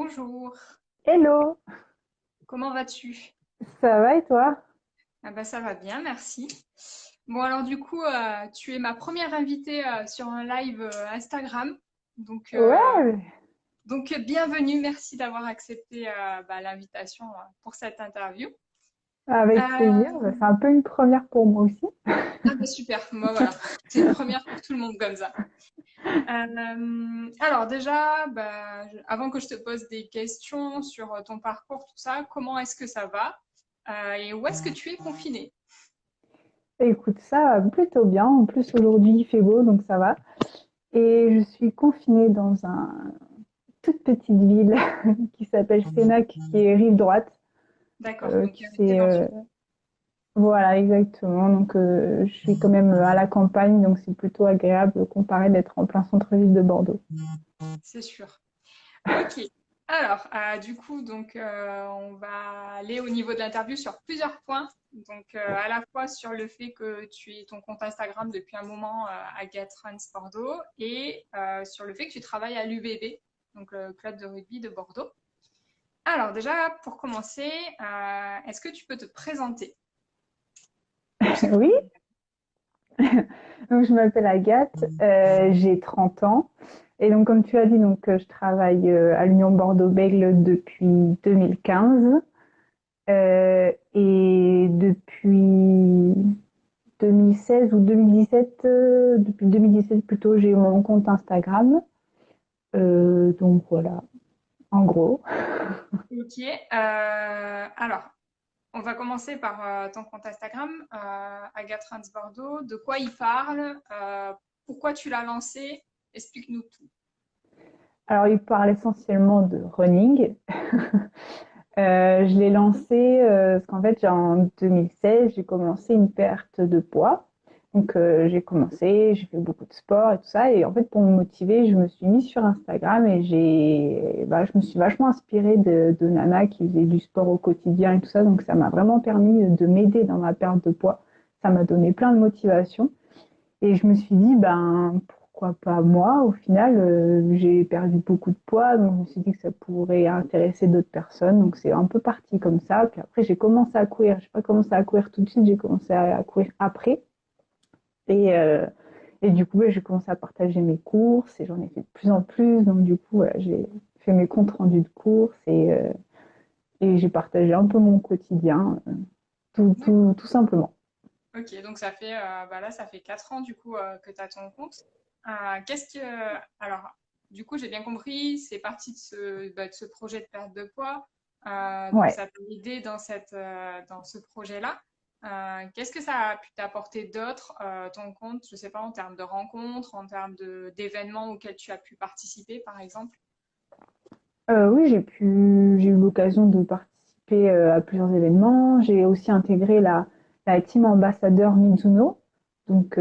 Bonjour, Hello, comment vas-tu? ça va et toi? Ah bah ça va bien, merci. Bon alors du coup, tu es ma première invitée sur un live Instagram. Donc, euh, Ouais, donc, bienvenue, merci d'avoir accepté l'invitation pour cette interview. avec plaisir. Euh, C'est un peu une première pour moi aussi. ah bah super, moi voilà, c'est une première pour tout le monde comme ça. Alors déjà, avant que je te pose des questions sur ton parcours, tout ça, comment est-ce que ça va? Et où est-ce que tu es confinée? Écoute, ça va plutôt bien. En plus, aujourd'hui, il fait beau, donc ça va. Et je suis confinée dans une toute petite ville qui s'appelle Sénac, qui est rive droite. D'accord, donc Tu tu es sais, dans le sud. voilà, exactement. Donc, je suis quand même à la campagne, donc c'est plutôt agréable comparé d'être en plein centre-ville de Bordeaux. C'est sûr. Ok. Alors, du coup, on va aller au niveau de l'interview sur plusieurs points. À la fois sur le fait que tu aies ton compte Instagram depuis un moment à Get Runs Bordeaux et sur le fait que tu travailles à l'UBB, donc le club de rugby de Bordeaux. Alors, déjà, pour commencer, est-ce que tu peux te présenter? Je sais que Oui, donc je m'appelle Agathe, j'ai 30 ans. Et donc, comme tu as dit, je travaille à l'Union Bordeaux-Bègles depuis 2015. Et depuis 2016 ou 2017, depuis 2017 plutôt, j'ai eu mon compte Instagram. Donc voilà, en gros. ok. Alors, on va commencer par ton compte Instagram, Agathe Reims Bordeaux. De quoi il parle? Pourquoi tu l'as lancé? Explique-nous tout. Alors, il parle essentiellement de running. Je l'ai lancé parce qu'en fait, en 2016, j'ai commencé une perte de poids. Donc, j'ai commencé, j'ai fait beaucoup de sport et tout ça. Et en fait, pour me motiver, je me suis mise sur Instagram et je me suis vachement inspirée de nanas qui faisaient du sport au quotidien et tout ça. Donc, ça m'a vraiment permis de m'aider dans ma perte de poids. Ça m'a donné plein de motivation. Et je me suis dit, ben, pourquoi pas moi? Au final, j'ai perdu beaucoup de poids, donc je me suis dit que ça pourrait intéresser d'autres personnes. Donc c'est un peu parti comme ça. Puis après, j'ai commencé à courir. Je n'ai pas commencé à courir tout de suite, j'ai commencé à courir après. Et, euh, et du coup, j'ai commencé à partager mes courses et j'en ai fait de plus en plus. Donc du coup, voilà, j'ai fait mes comptes rendus de courses et j'ai partagé un peu mon quotidien, D'accord. tout simplement. Ok, donc ça fait 4 ans du coup que tu as ton compte. Qu'est-ce que... Alors, du coup, j'ai bien compris, c'est parti de ce projet de perte de poids. Donc, Ouais. ça t'a aidé dans ce projet-là. Qu'est-ce que ça a pu t'apporter d'autre, ton compte, je sais pas, en termes de rencontres, en termes d'événements auxquels tu as pu participer, par exemple? Oui, j'ai eu l'occasion de participer à plusieurs événements. J'ai aussi intégré la team ambassadeur Mizuno. Donc,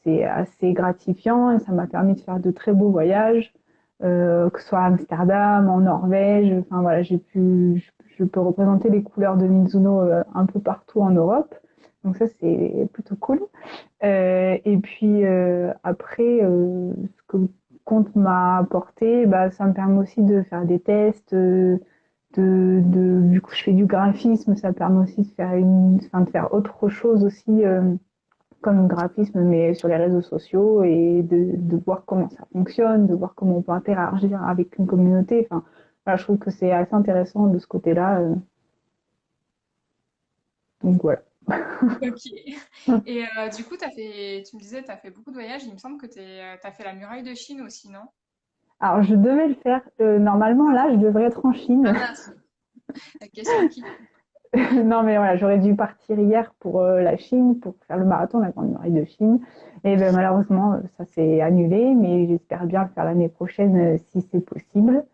c'est assez gratifiant et ça m'a permis de faire de très beaux voyages, que ce soit à Amsterdam, en Norvège. Enfin, voilà, je peux représenter les couleurs de Mizuno un peu partout en Europe. Donc, ça, c'est plutôt cool. Et puis après, ce que le compte m'a apporté, bah, ça me permet aussi de faire des tests. Du coup, je fais du graphisme, ça permet aussi de faire autre chose aussi comme graphisme, mais sur les réseaux sociaux et de voir comment ça fonctionne, de voir comment on peut interagir avec une communauté. Enfin, voilà, je trouve que c'est assez intéressant de ce côté-là. Donc voilà. Ok. Et du coup, tu me disais, tu as fait beaucoup de voyages. Il me semble que tu as fait la muraille de Chine aussi, non? Alors, je devais le faire. Normalement, là, je devrais être en Ah Chine. mince, la question qui... Non, mais voilà, j'aurais dû partir hier pour la Chine, pour faire le marathon, la Grande Muraille de Chine. Et ben, malheureusement, ça s'est annulé, mais j'espère bien le faire l'année prochaine si c'est possible.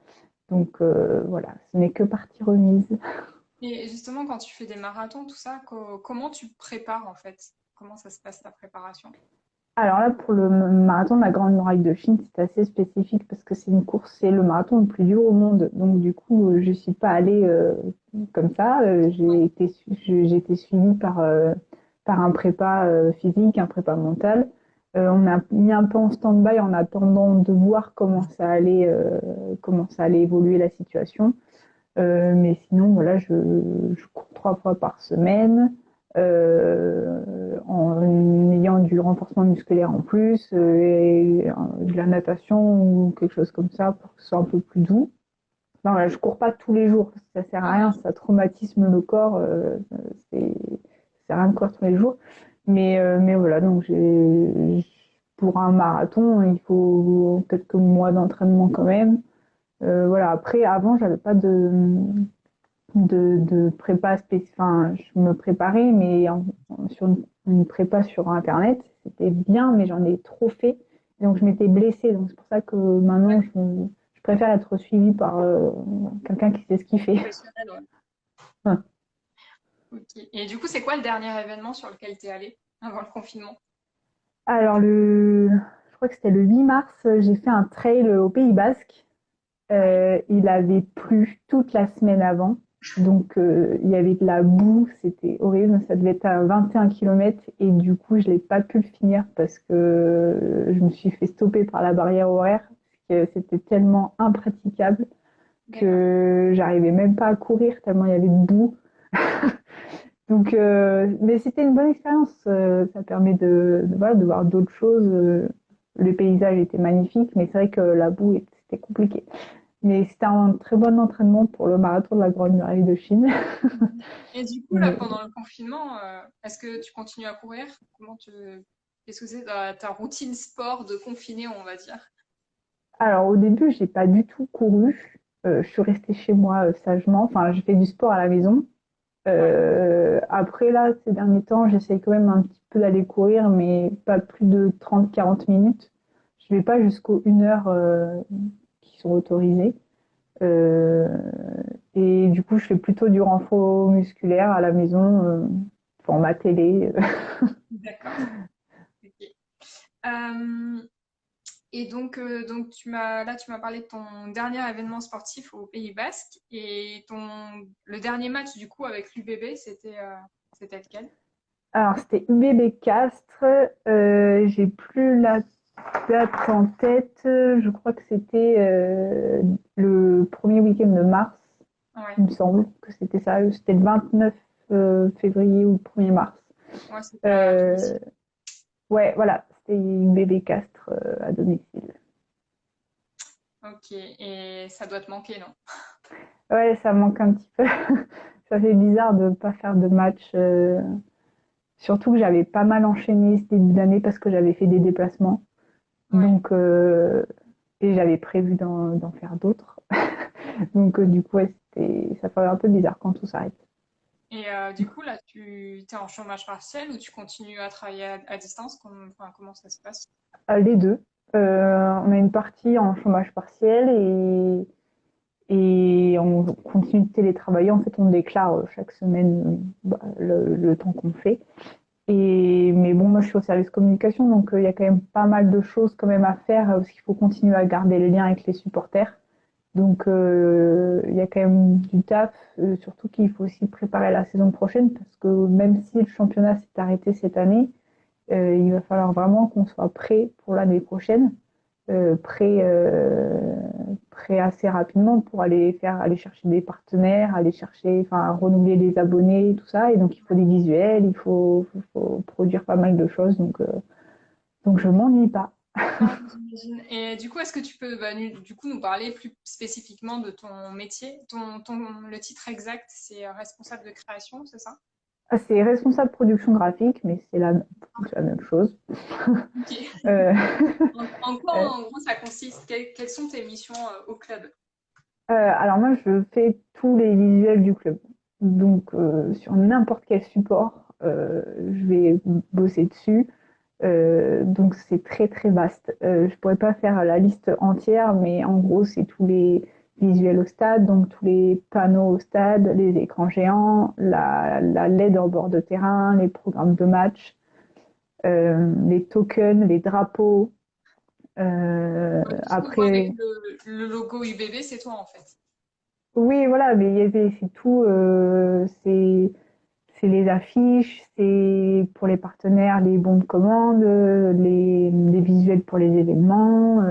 Donc voilà, ce n'est que partie remise. Et justement, quand tu fais des marathons, tout ça, comment tu prépares en fait? Comment ça se passe ta préparation? Alors là, pour le marathon de la Grande Muraille de Chine, c'est assez spécifique parce que c'est une course, c'est le marathon le plus dur au monde. Donc du coup, je suis pas allée comme ça. Ouais. J'ai été suivie par un prépa physique, un prépa mental. On a mis un peu en stand-by en attendant de voir comment ça allait évoluer la situation. Mais sinon, voilà, je cours 3 fois par semaine en ayant du renforcement musculaire en plus et de la natation ou quelque chose comme ça pour que ce soit un peu plus doux. Non, là, je cours pas tous les jours, ça sert à rien, ça traumatisme le corps, c'est ça sert à rien de courir tous les jours. Mais voilà, donc pour un marathon, il faut quelques mois d'entraînement quand même. Voilà, après, avant, j'avais pas de prépa spécifique. Enfin, je me préparais, mais sur une prépa sur Internet, c'était bien, mais j'en ai trop fait. Donc, je m'étais blessée. Donc, c'est pour ça que maintenant, je préfère être suivie par quelqu'un qui sait ce qu'il fait. Professionnel, ouais. Enfin, Ok. Et du coup, c'est quoi le dernier événement sur lequel tu es allé avant le confinement? alors, je crois que c'était le 8 mars, j'ai fait un trail au Pays Basque. Ouais. Il avait plu toute la semaine avant. Donc, il y avait de la boue, c'était horrible. Ça devait être à 21 km et du coup, je n'ai pas pu le finir parce que je me suis fait stopper par la barrière horaire. Parce que c'était tellement impraticable D'accord. que j'arrivais même pas à courir tellement il y avait de boue. Donc, mais c'était une bonne expérience. Ça permet voilà, de voir d'autres choses. Le paysage était magnifique, mais c'est vrai que la boue, c'était compliqué. Mais c'était un très bon entraînement pour le marathon de la Grande Muraille de Chine. Et du coup, là, Mais, pendant le confinement, est-ce que tu continues à courir? Qu'est-ce que c'est ta routine sport de confiné, on va dire? alors au début, j'ai pas du tout couru. Je suis restée chez moi sagement. Enfin, j'ai fait du sport à la maison. Ouais. Après là, ces derniers temps, j'essaie quand même un petit peu d'aller courir, mais pas plus de 30-40 minutes. Je vais pas jusqu'aux 1 heure qui sont autorisées. Euh, et du coup, je fais plutôt du renfort musculaire à la maison, pour ma télé. D'accord. Ok. Euh, et donc tu m'as parlé de ton dernier événement sportif au Pays Basque et le dernier match du coup avec l'UBB, c'était lequel? Alors, c'était UBB Castres. J'ai plus la date en tête. Je crois que c'était le premier week-end de mars. Ouais, Il me semble que c'était ça. C'était le 29 février ou le 1er mars. ouais, c'était à Euh, domicile. ouais, voilà. C'était UBB Castres à domicile. Ok, et ça doit te manquer, non? Ouais, ça manque un petit peu. Ça fait bizarre de ne pas faire de match. Surtout que j'avais pas mal enchaîné ce début d'année parce que j'avais fait des déplacements. Ouais. Donc, et j'avais prévu d'en faire d'autres. Donc, du coup, ouais, ça fait un peu bizarre quand tout s'arrête. Et du coup, là, tu es en chômage partiel ou tu continues à travailler à distance? Enfin, comment ça se passe? Les deux. On a une partie en chômage partiel et on continue de télétravailler. En fait, on déclare chaque semaine le temps qu'on fait. Mais bon, moi, je suis au service communication, donc il y a quand même pas mal de choses quand même à faire parce qu'il faut continuer à garder les liens avec les supporters. Donc, il y a quand même du taf, surtout qu'il faut aussi préparer la saison prochaine parce que même si le championnat s'est arrêté cette année, il va falloir vraiment qu'on soit prêt pour l'année prochaine, prêt, prêt assez rapidement pour aller chercher des partenaires, aller chercher, enfin, renouveler les abonnés, tout ça. Et donc, il faut des visuels, faut produire pas mal de choses. Donc je m'ennuie pas. Non, j'imagine. Et du coup, est-ce que tu peux du coup nous parler plus spécifiquement de ton métier? Le titre exact, c'est responsable de création, c'est ça? Ah, c'est responsable production graphique, mais c'est la même chose. Ok. Euh, En quoi, euh, en gros, ça consiste? Quelles sont tes missions au club? alors moi, je fais tous les visuels du club. Donc sur n'importe quel support, je vais bosser dessus. Donc c'est très très vaste. Je pourrais pas faire la liste entière, mais en gros, c'est tous les visuels au stade, donc tous les panneaux au stade, les écrans géants, la LED en bord de terrain, les programmes de match, les tokens, les drapeaux. Ouais, tout ce qu'on voit avec Après, le logo UBB, c'est toi en fait. oui, voilà, mais c'est tout. c'est les affiches, c'est pour les partenaires les bons de commande, les visuels pour les événements,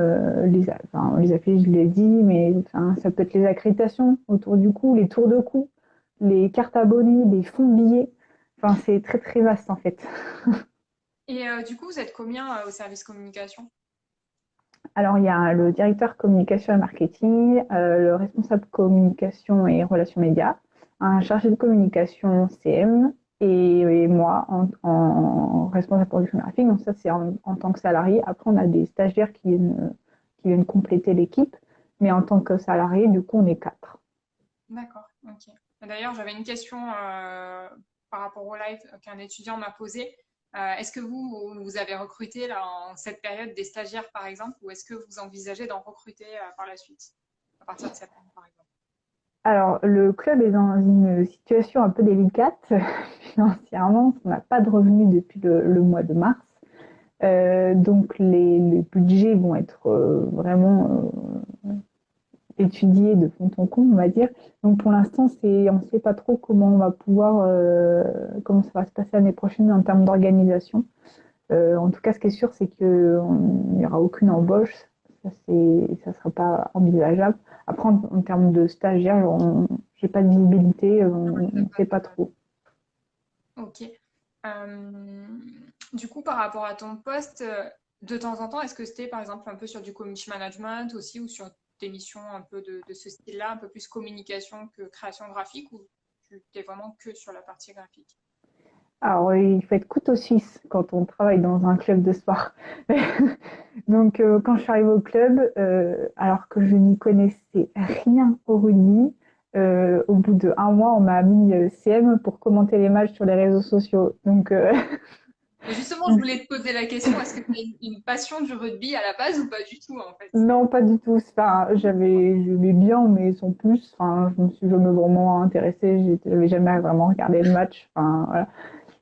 les affiches, je l'ai dit, mais enfin, ça peut être les accréditations autour du cou, les tours de cou, les cartes abonnées, les fonds de billets. Enfin, c'est très très vaste en fait. Et du coup, vous êtes combien au service communication? Alors, il y a le directeur communication et marketing, le responsable communication et relations médias, un chargé de communication CM et moi en responsable production graphique. Donc ça, c'est en tant que salarié. Après, on a des stagiaires qui viennent compléter l'équipe. Mais en tant que salarié, du coup, on est 4. D'accord, ok. D'ailleurs, j'avais une question par rapport au live qu'un étudiant m'a posé. Est-ce que vous avez recruté là, en cette période des stagiaires, par exemple, ou est-ce que vous envisagez d'en recruter par la suite, à partir de septembre, par exemple? Alors, le club est dans une situation un peu délicate financièrement. On n'a pas de revenus depuis le mois de mars. Donc, les budgets vont être vraiment étudiés de fond en comble, on va dire. Donc, pour l'instant, on ne sait pas trop comment on va pouvoir, comment ça va se passer l'année prochaine en termes d'organisation. En tout cas, ce qui est sûr, c'est qu'il n'y aura aucune embauche. Ça ne sera pas envisageable. Après, en termes de stagiaires, j'ai pas de visibilité, on ne sait pas trop. Ok. Euh, du coup, par rapport à ton poste, de temps en temps, est-ce que c'était par exemple un peu sur du community management aussi ou sur des missions un peu de ce style-là, un peu plus communication que création graphique ou tu t'es vraiment que sur la partie graphique? Alors, il faut être couteau suisse quand on travaille dans un club de sport. Donc, quand je suis arrivée au club, alors que je n'y connaissais rien au rugby, au bout d'1 mois, on m'a mis CM pour commenter les matchs sur les réseaux sociaux. Donc, Mais justement, je voulais te poser la question, est-ce que tu as une passion du rugby à la base ou pas du tout en fait? non, pas du tout. Enfin, j'aimais bien, mais sans plus. Enfin, je me suis jamais vraiment intéressée. J'avais jamais vraiment regardé le match. Enfin, voilà.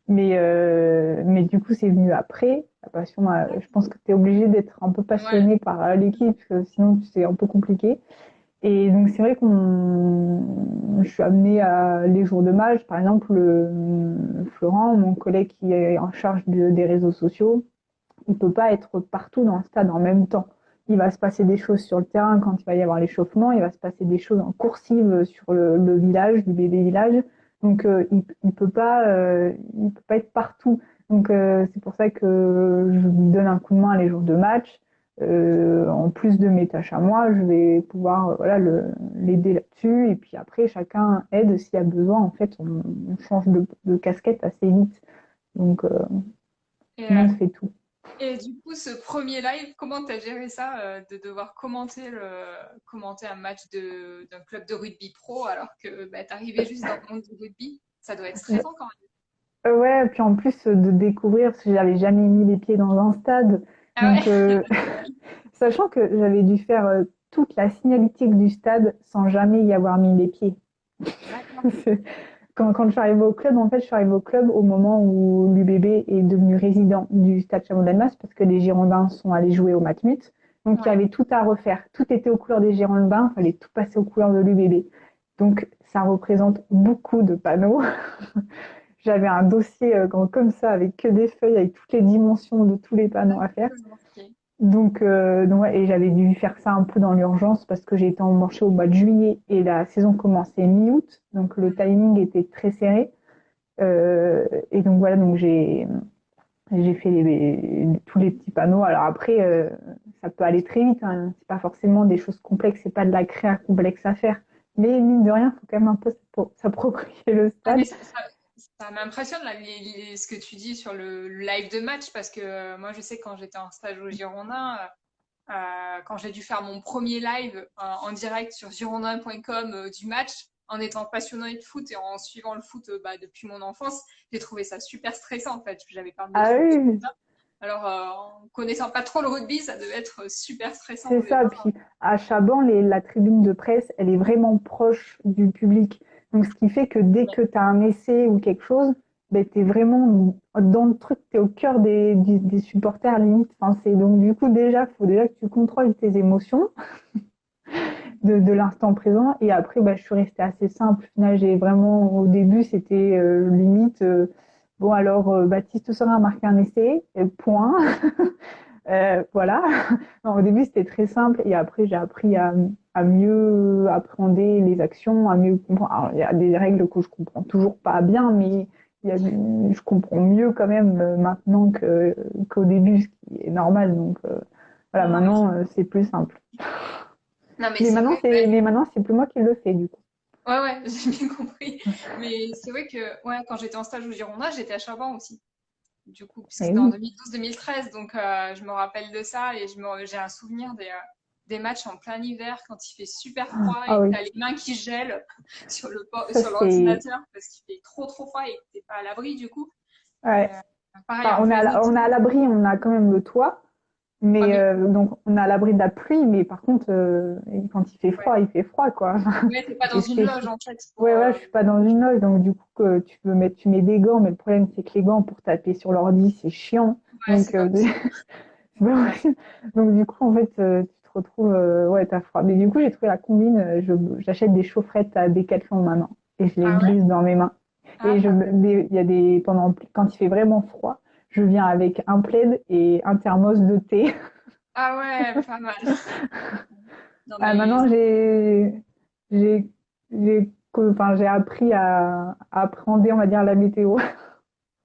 Mais du coup, c'est venu après. La passion, je pense que tu es obligé d'être un peu Ouais, passionné par l'équipe, parce que sinon c'est un peu compliqué. Et donc, c'est vrai je suis amenée à les jours de match. Par exemple, Florent, mon collègue qui est en charge des réseaux sociaux, il peut pas être partout dans le stade en même temps. Il va se passer des choses sur le terrain quand il va y avoir l'échauffement, il va se passer des choses en coursive sur le village, le bébé village. Donc il peut pas être partout. Donc c'est pour ça que je lui donne un coup de main les jours de match. En plus de mes tâches à moi, je vais pouvoir voilà l'aider là-dessus. Et puis après, chacun aide s'il y a besoin. En fait, on change de casquette assez vite. Donc et, tout le monde fait tout. et du coup, ce premier live, comment tu as géré ça, de devoir commenter un match d'un club de rugby pro alors que bah, tu arrivais juste dans le monde du rugby? Ça doit être stressant quand même. Ouais, puis en plus de découvrir, parce que j'avais jamais mis les pieds dans un stade, Ah donc ouais, sachant que j'avais dû faire toute la signalétique du stade sans jamais y avoir mis les pieds. d'accord. Quand je suis arrivée au club, en fait, je suis arrivée au club au moment où l'UBB est devenu résident du stade Chameau-Delmas parce que les Girondins sont allés jouer au Matmut. Donc il y Ouais. avait tout à refaire. Tout était aux couleurs des Girondins, il fallait tout passer aux couleurs de l'UBB. Donc ça représente beaucoup de panneaux. J'avais un dossier comme ça avec que des feuilles avec toutes les dimensions de tous les panneaux à faire. D'accord, ok. Donc ouais, et j'avais dû faire ça un peu dans l'urgence parce que j'ai été embauchée au mois de juillet et la saison commençait mi-août, donc le timing était très serré. Et donc voilà, donc j'ai fait tous les petits panneaux. Alors après, ça peut aller très vite, hein. C'est pas forcément des choses complexes, c'est pas de la créa complexe à faire. Mais mine de rien, il faut quand même un peu s'approprier le Ah, stade. mais ça m'impressionne là, ce que tu dis sur le live de match parce que moi je sais quand j'étais en stage au Girondin, quand j'ai dû faire mon premier live en direct sur girondin.com du match, en étant passionné de foot et en suivant le foot bah, depuis mon enfance, j'ai trouvé ça super stressant en fait. J'avais peur de me Ah tromper. oui, Alors, en connaissant pas trop le rugby, ça devait être super stressant c'est au ça. départ. Puis à Chaban, la tribune de presse, elle est vraiment proche du public. Donc ce qui fait que dès Ouais. que tu as un essai ou quelque chose, ben, tu es vraiment dans le truc, tu es au cœur des supporters limite. Enfin, donc du coup déjà, il faut déjà que tu contrôles tes émotions. de l'instant présent. Et après, bah, je suis restée assez simple. Au final, j'ai vraiment, au début, c'était limite, bon, alors, Baptiste Serin a marqué un essai, point. Voilà. Non, au début, c'était très simple. Et après, j'ai appris à mieux appréhender les actions, à mieux comprendre. Alors, il y a des règles que je comprends toujours pas bien, mais je comprends mieux quand même maintenant qu'au début, ce qui est normal. Donc, voilà, Non, mais, maintenant, c'est plus simple. non, mais c'est vrai. Mais maintenant, c'est plus moi qui le fais, du coup. Ouais, ouais, j'ai bien compris. Mais c'est vrai que ouais, quand j'étais en stage au Girondin, j'étais à Chaban aussi. Du coup, puisque Et c'était en oui, 2012-2013, donc je me rappelle de ça et j'ai un souvenir des matchs en plein hiver quand il fait super froid ah et que oui, t'as les mains qui gèlent ça sur c'est, l'ordinateur parce qu'il fait trop trop froid et que t'es pas à l'abri du coup. Et, ouais. pareil, Enfin, en pleine on est à été. l'abri, on a quand même le toit. Ouais, Mais mais donc, on est à l'abri de la pluie, mais par contre, quand ouais, il fait froid, quoi. ouais, t'es pas dans Et une loge en fait pour. ouais, ouais, je suis pas dans une loge, donc du coup, que tu mets des gants, mais le problème, c'est que les gants pour taper sur l'ordi, c'est chiant. Ouais, Donc, c'est pas possible. c'est pas possible. Donc, du coup, en fait, tu te retrouves, ouais, t'as froid. Mais du coup, j'ai trouvé la combine, j'achète des chaufferettes à Decathlon maintenant, et je les Ah ouais? glisse dans mes mains. Ah, Et pas mal. il y a quand il fait vraiment froid, je viens avec un plaid et un thermos de thé. Ah ouais, pas mal. Non Ah, mais maintenant, j'ai, enfin, j'ai appris à appréhender, on va dire, la météo.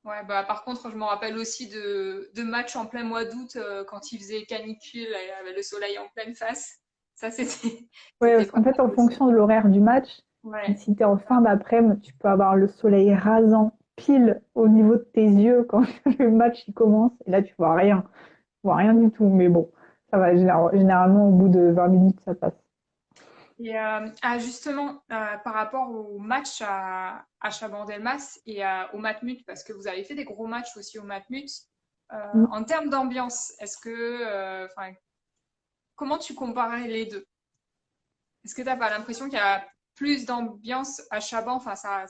ouais, bah par contre, je me rappelle aussi de matchs en plein mois d'août quand il faisait canicule et avec le soleil en pleine face. Ça, c'était Ouais, c'était parce pas qu'en fait, mal en aussi. fonction de l'horaire du match, Ouais. si tu es en fin d'après-midi, tu peux avoir le soleil rasant pile au niveau de tes yeux quand le match il commence. Et là, tu vois rien du tout. Mais bon, ça va. Généralement, au bout de 20 minutes, ça passe. Et justement, par rapport au match à Chabandelmas et au Matmut, parce que vous avez fait des gros matchs aussi au Matmut, Mm. en termes d'ambiance, enfin, comment tu comparais les deux? Est-ce que tu n'as pas l'impression qu'il y a plus d'ambiance à Chaban, enfin ça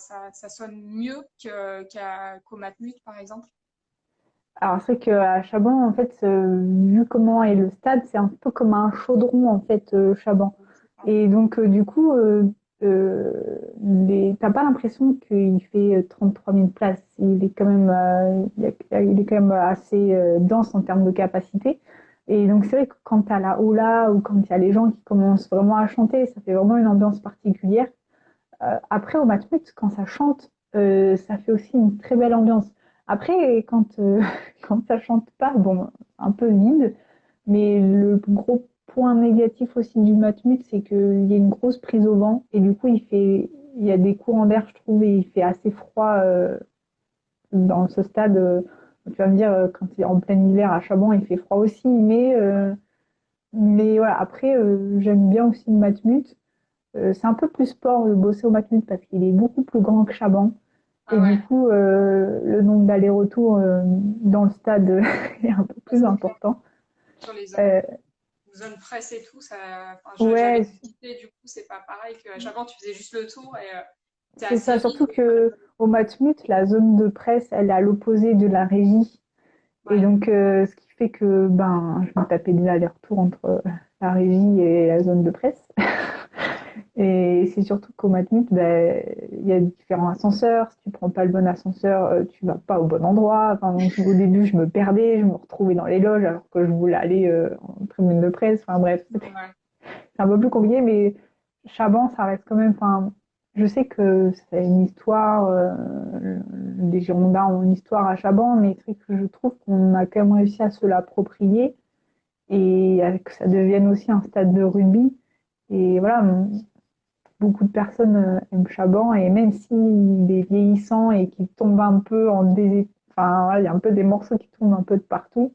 sonne mieux qu'au Matmut par exemple? Alors, c'est vrai qu'à Chaban, en fait, vu comment est le stade, c'est un peu comme un chaudron, en fait, Chaban. Et donc, du coup, t'as pas l'impression qu'il fait 33 000 places. Il est quand même, il est quand même assez dense en termes de capacité. Et donc, c'est vrai que quand t'as la hola ou quand il y a les gens qui commencent vraiment à chanter, ça fait vraiment une ambiance particulière. Après, au Matmut, quand ça chante, ça fait aussi une très belle ambiance. Après, quand ça chante pas, bon, un peu vide, mais le gros point négatif aussi du Matmut, c'est qu'il y a une grosse prise au vent et du coup, il y a des courants d'air, je trouve, et il fait assez froid dans ce stade. Tu vas me dire, quand il est en plein hiver à Chaban, il fait froid aussi, mais voilà. Après, j'aime bien aussi le Matmut. C'est un peu plus sport de bosser au Matmut parce qu'il est beaucoup plus grand que Chaban. Et Ah du ouais, coup, le nombre d'allers-retours dans le stade est un peu ouais, plus c'est clair. important. Sur les Euh, zones presse et tout, enfin, j'avais ouais, visité, du coup, c'est pas pareil qu'à Chaban, tu faisais juste le tour et t'es c'est assez ça. vite. Surtout que au Matmut, la zone de presse, elle est à l'opposé de la régie. Et Ouais, donc, ce qui fait que ben, je me tapais des allers-retours entre la régie et la zone de presse. Et c'est surtout qu'au Matmut, ben, il y a différents ascenseurs. Si tu prends pas le bon ascenseur, tu vas pas au bon endroit. Enfin, donc, au début, je me perdais, je me retrouvais dans les loges alors que je voulais aller en tribune de presse. Enfin bref, ouais, c'est un peu plus compliqué, mais Chaban, ça reste quand même. Enfin, je sais que c'est une histoire. Les Girondins ont une histoire à Chaban, mais c'est vrai que je trouve qu'on a quand même réussi à se l'approprier et que ça devienne aussi un stade de rugby. Et voilà, beaucoup de personnes aiment Chaban et même s'il est vieillissant et qu'il tombe un peu enfin voilà, il y a un peu des morceaux qui tombent un peu de partout,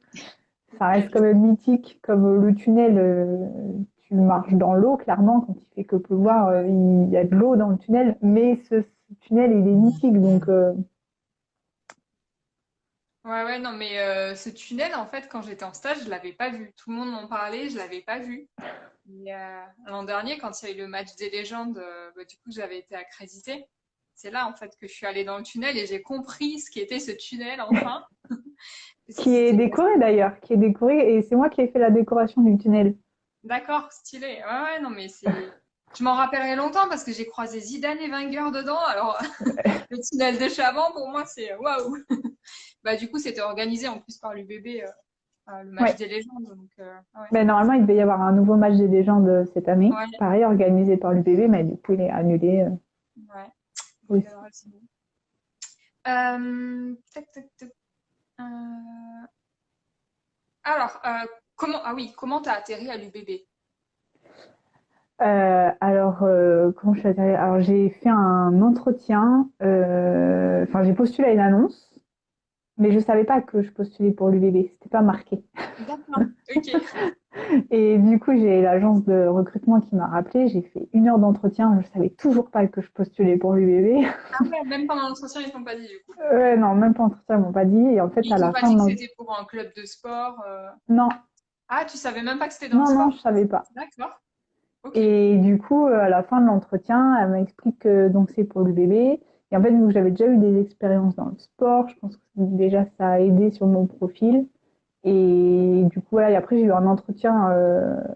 ça reste quand même mythique comme le tunnel. Tu marches dans l'eau clairement quand il fait que pleuvoir, il y a de l'eau dans le tunnel, mais ce tunnel il est mythique donc ouais, ouais, non, mais ce tunnel, en fait, quand j'étais en stage, je l'avais pas vu. Tout le monde m'en parlait, je l'avais pas vu. Et, l'an dernier, quand il y a eu le match des légendes, bah, du coup, j'avais été accréditée. C'est là, en fait, que je suis allée dans le tunnel et j'ai compris ce qu'était ce tunnel, enfin. Parce que qui est c'était décoré d'ailleurs, qui est décoré et c'est moi qui ai fait la décoration du tunnel. d'accord, stylé. Ouais, ouais, non, mais c'est Je m'en rappellerai longtemps parce que j'ai croisé Zidane et Wenger dedans. Alors, le tunnel de Chaban, pour moi, c'est waouh! Bah, du coup, c'était organisé en plus par l'UBB, le match Ouais. des légendes. Donc, ouais. Ben, normalement, il devait y avoir un nouveau match des légendes cette année. Ouais, Pareil, organisé par l'UBB, mais du coup, il est annulé ouais. Vous aussi. verrez, c'est bon. Tac, tac, tac. Euh, Alors, ah oui, comment t'as atterri à l'UBB? Comment je suis atterrie? Alors, j'ai fait un entretien, enfin, j'ai postulé à une annonce, mais je savais pas que je postulais pour l'UBB, c'était pas marqué. D'accord, ok. Et du coup, j'ai l'agence de recrutement qui m'a rappelé, j'ai fait 1 heure d'entretien, je savais toujours pas que je postulais pour l'UBB. Ah ouais, même pendant l'entretien, ils t'ont pas dit du coup. Ouais, non, même pas entretien, ils m'ont pas dit. Et en fait, Ils à t'ont la pas fin dit de que l'entretien, c'était pour un club de sport. non, Ah, tu savais même pas que c'était dans le non, je sport. savais pas. D'accord, ok. Et du coup, à la fin de l'entretien, elle m'explique que donc c'est pour le bébé. Et en fait, vu que j'avais déjà eu des expériences dans le sport, je pense que déjà ça a aidé sur mon profil. Et du coup, voilà, et après j'ai eu un entretien